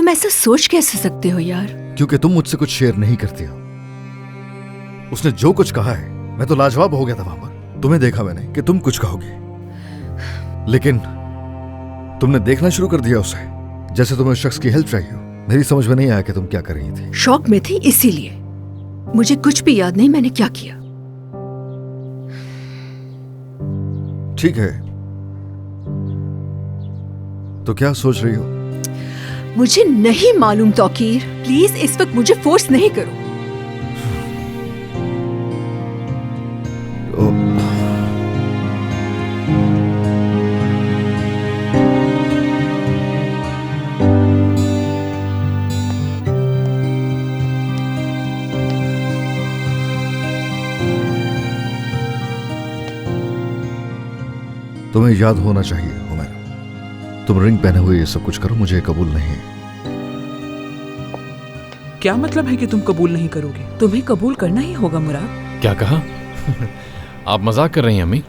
तुम ऐसा सोच कैसे सकते हो यार? क्योंकि तुम मुझसे कुछ शेयर नहीं करती हो। उसने जो कुछ कहा है मैं तो लाजवाब हो गया था वहां पर। तुम्हें देखा मैंने कि तुम कुछ कहोगे, लेकिन तुमने देखना शुरू कर दिया उसे जैसे तुम्हें उस शख्स की हेल्प चाहिए हो। मेरी समझ में नहीं आया कि तुम क्या कर रही थी। शौक में थी इसीलिए। मुझे कुछ भी याद नहीं मैंने क्या किया। ठीक है, तो क्या सोच रही हो? मुझे नहीं मालूम तौकीर, प्लीज इस वक्त मुझे फोर्स नहीं करो। तुम्हें याद होना चाहिए हुमैरा, तुम रिंग पहने हुए ये सब कुछ करो, मुझे कबूल नहीं है। क्या मतलब है कि तुम कबूल नहीं करोगे? तुम्हें कबूल करना ही होगा मुराद। क्या कहा? आप मजाक कर रही हैं अम्मी?